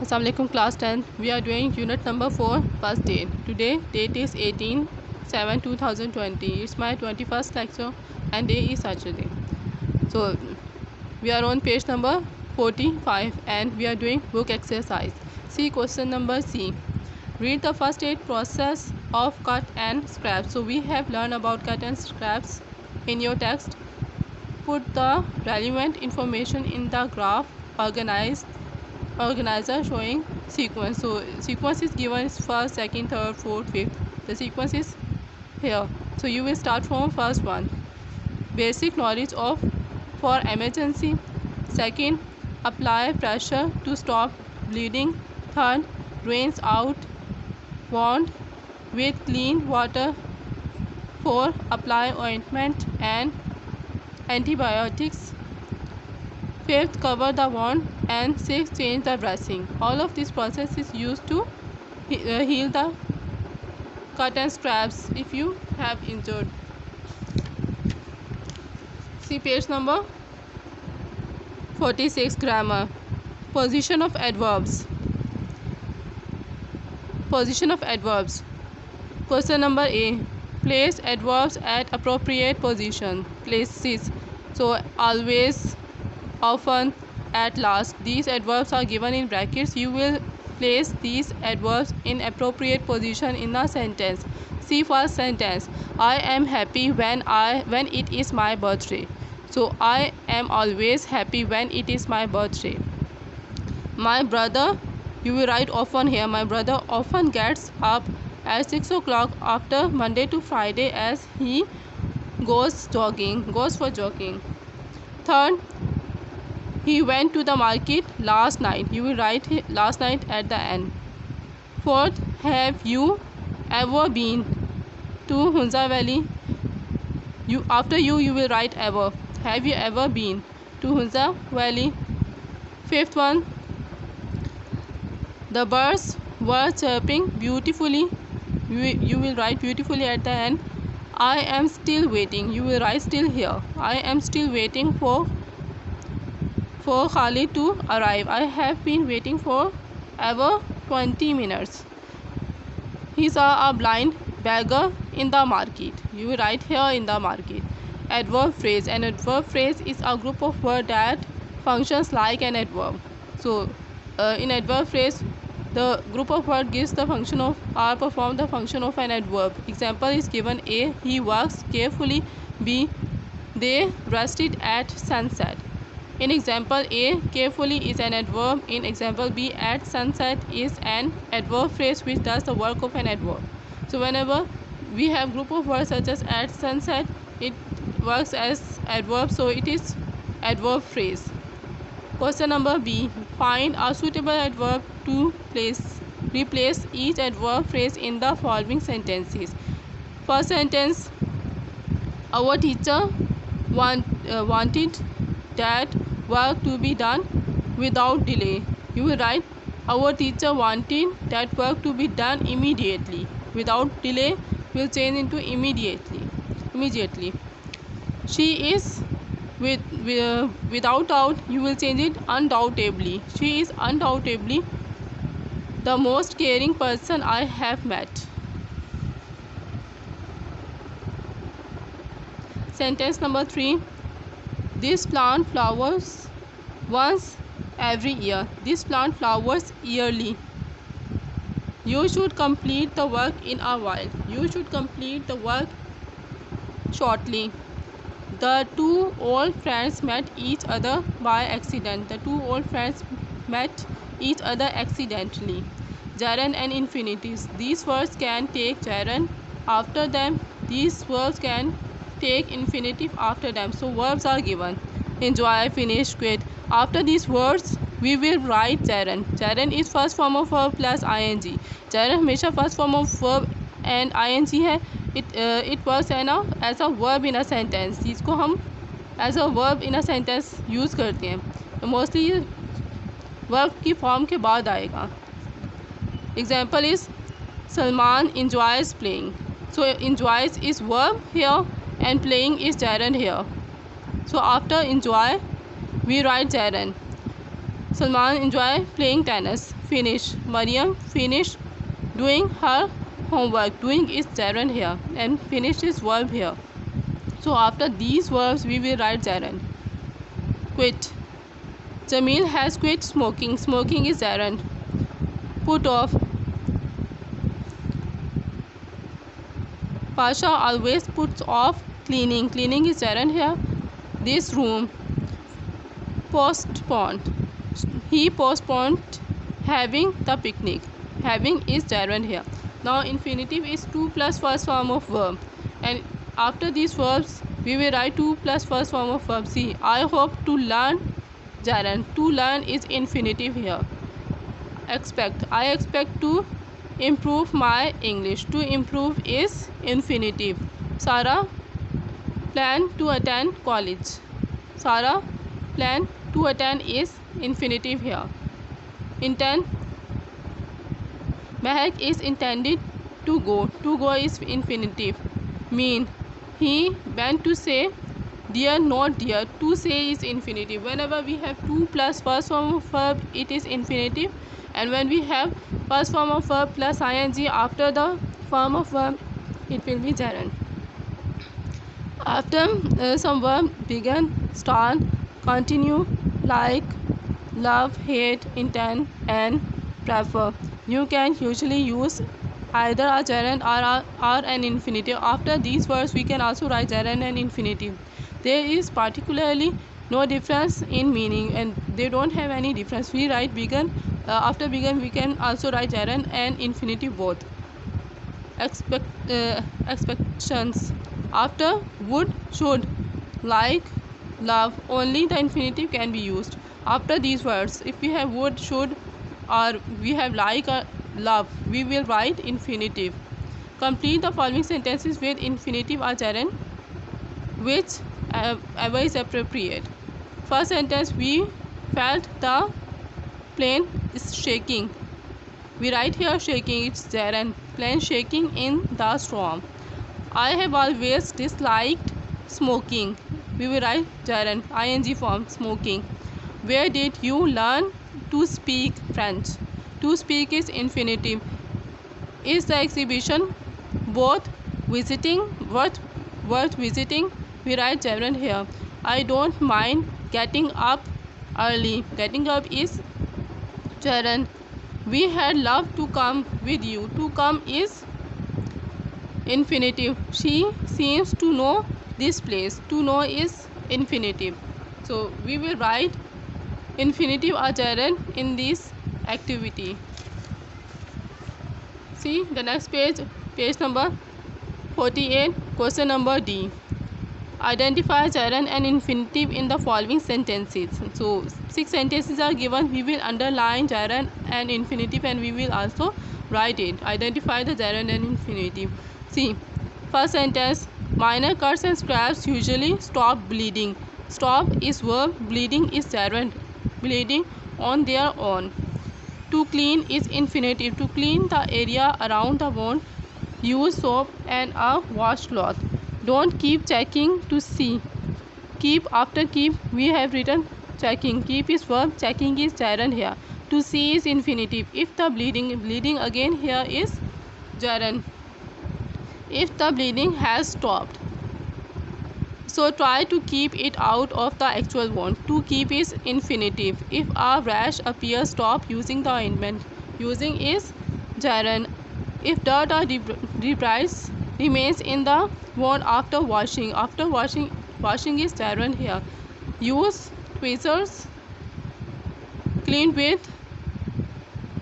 Assalamualaikum class 10. We are doing unit number 4 first day. Today date is 18/7/2020. It's my 21st lecture and day is Saturday. So we are on page number 45 and we are doing book exercise. See question number C. Read the first aid process of cut and scraps. So we have learned about cut and scraps in your text. Put the relevant information in the graph organizer showing sequence. So sequence is given is first, second, third, fourth, fifth. The sequence is here. So you will start from first one. Basic knowledge of for emergency. Second, apply pressure to stop bleeding. Third, rinse out wound with clean water. 4, apply ointment and antibiotics. 5th, cover the wound. And 6th, change the dressing. All of this process is used to heal the cut and scraps if you have injured. See page number 46. Grammar. Position of adverbs. Position of adverbs. Question number A. Place adverbs at appropriate position. Places. So always, often, at last. These adverbs are given in brackets. You will place these adverbs in appropriate position in a sentence. See first sentence. I am happy when it is my birthday. So I am always happy when it is my birthday. My brother, you will write often here. My brother often gets up at 6 o'clock after Monday to Friday as he goes for jogging. Third, he went to the market last night. You will write last night at the end. Fourth, have you ever been to Hunza Valley? After you will write ever. Have you ever been to Hunza Valley? Fifth one, the birds were chirping beautifully. You will write beautifully at the end. I am still waiting. You will write still here. I am still waiting for Khalid to arrive. I have been waiting for over 20 minutes. He saw a blind beggar in the market. You write here in the market. Adverb phrase. An adverb phrase is a group of words that functions like an adverb. So in adverb phrase, the group of words gives the function of or perform the function of an adverb. Example is given. A, he works carefully. B, they rested at sunset. In example A, carefully is an adverb. In example B, at sunset is an adverb phrase which does the work of an adverb. So whenever we have group of words such as at sunset, it works as adverb, so it is adverb phrase. Question number B. Find a suitable adverb to replace each adverb phrase in the following sentences. First sentence, our teacher wanted that work to be done without delay. You will write our teacher wanted that work to be done immediately. Without delay will change into immediately. She is without doubt, you will change it undoubtedly. She is undoubtedly the most caring person I have met. Sentence number 3. This plant flowers once every year. This plant flowers yearly. You should complete the work in a while. You should complete the work shortly. The two old friends met each other by accident. The two old friends met each other accidentally. Gerund and infinitives. These words can take gerund after them. These verbs can take infinitive after them. So verbs are given. Enjoy, finish, quit. After these words we will write gerund. Gerund is first form of verb plus ing. Gerund हमेशा first form of verb and ing है. It works as a verb in a sentence. जिसको हम as a verb in a sentence use करते हैं. तो mostly verb की form के बाद आएगा. Example is Salman enjoys playing. So enjoys is verb here and playing is gerund here. So after enjoy we write gerund. Salman enjoy playing tennis. finish. Mariam finished doing her homework. Doing is gerund here and finish is verb here. So after these verbs we will write gerund. Quit. Jamil has quit smoking. Smoking is gerund. Put off. Pasha always puts off cleaning. Cleaning is gerund here. This room. Postponed. He postponed having the picnic. Having is gerund here. Now infinitive is 2 plus first form of verb, and after these verbs we will write 2 plus first form of verb. See, I hope to learn gerund. To learn is infinitive here. Expect. I expect to improve my English. To improve is infinitive. Sarah plan to attend college. Sarah plan to attend is infinitive here. Intend. Mehak is intended to go. To go is infinitive. Mean. He went to say dear, not dear. To say is infinitive. Whenever we have 2 plus first form of verb, it is infinitive, and when we have first form of verb plus ing after the form of verb, it will be gerund. After some verb begin, start, continue, like, love, hate, intend, and prefer. You can usually use either a gerund or an infinitive. After these words we can also write gerund and infinitive. There is particularly no difference in meaning, and they don't have any difference. We write begin. After begin we can also write gerund and infinitive both. Expectations. After would, should, like, love, only the infinitive can be used. After these words, if we have would, should, or we have like or love, we will write infinitive. Complete the following sentences with infinitive or gerund, whichever is appropriate. First sentence, we felt the plane is shaking. We write here shaking, it's gerund. Plane shaking in the storm. I have always disliked smoking. We will write gerund, ing form, smoking. Where did you learn to speak French? To speak is infinitive. Is the exhibition worth visiting? Worth visiting? We write gerund here. I don't mind getting up early. Getting up is gerund. We had loved to come with you. To come is infinitive. She seems to know this place. To know is infinitive. So we will write infinitive or gerund in this activity. See the next page, page number 48, question number D. Identify gerund and infinitive in the following sentences. So 6 sentences are given. We will underline gerund and infinitive, and we will also write it. Identify the gerund and infinitive. See, first sentence, minor cuts and scrapes usually stop bleeding. Stop is verb, bleeding is gerund. Bleeding on their own. To clean is infinitive. To clean the area around the wound, use soap and a washcloth. Don't keep checking to see. Keep, after keep we have written checking. Keep is verb, checking is gerund here. To see is infinitive. If the bleeding again here is gerund. If the bleeding has stopped, so try to keep it out of the actual wound. To keep is infinitive. If a rash appears, stop using the ointment. Using is gerund. If dirt or debris remains in the wound after washing, washing is gerund here. Use tweezers. Clean with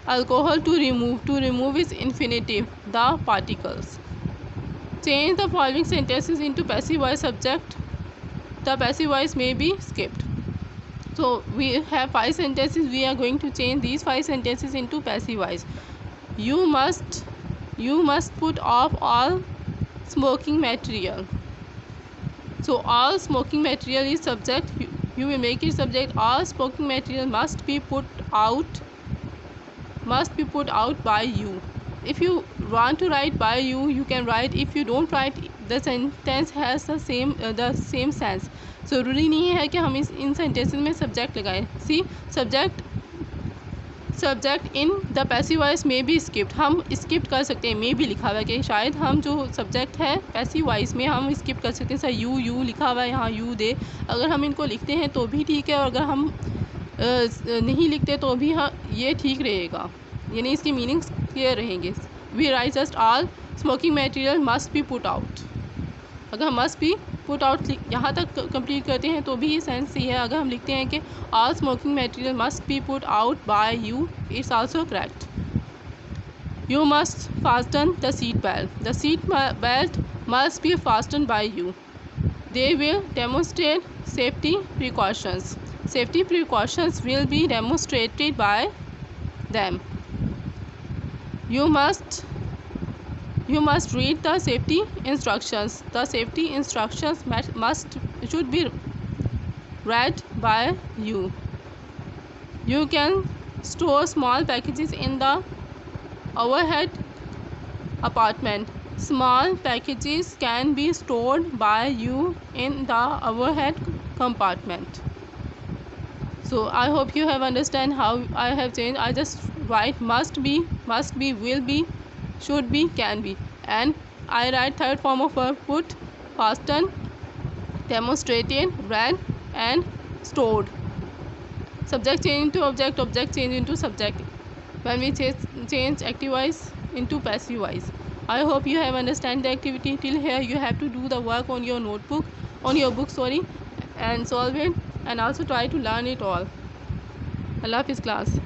alcohol to remove. To remove is infinitive. The particles. Change the following sentences into passive voice subject. The passive voice may be skipped. So we have 5 sentences. We are going to change these 5 sentences into passive voice. You must put off all smoking material. So all smoking material is subject. You will make it subject. All smoking material must be put out by you. If you want to write by you, you can write. If you don't write, the sentence has the same sense. ज़रूरी नहीं है कि हम इन sentences में subject लगाएं. See subject in the passive voice में भी skipped, हम स्किप कर सकते हैं, में भी लिखा हुआ है कि शायद हम जो सब्जेक्ट है पैसिव वॉइस में हम स्किप कर सकते हैं। सर यू लिखा हुआ है यहाँ, यू दे, अगर हम इनको लिखते हैं तो भी ठीक है, और अगर हम नहीं लिखते तो भी हाँ ये ठीक रहेगा, यानी इसकी मीनिंग्स क्लियर रहेंगे। We write just all smoking material must be put out, अगर हम मस्ट बी पुट आउट यहाँ तक कंप्लीट करते हैं तो भी ये सेंस सही है। अगर हम लिखते हैं कि all smoking material must be put out by you, it's also correct. You must fasten the seat belt must be fasten by you, they will demonstrate safety precautions, safety precautions will be demonstrated by them. You must read the safety instructions. The safety instructions should be read by you. You can store small packages in the overhead apartment. Small packages can be stored by you in the overhead compartment. So I hope you have understand how I have changed. I just write must be, will be, should be, can be, and I write third form of verb put, fasten, demonstrated, read, and stored. Subject change into object, object change into subject when we change active voice into passive voice. I hope you have understand the activity. Till here you have to do the work on your notebook, on your book, sorry, and solve it, and also try to learn it all. Allah Hafiz class.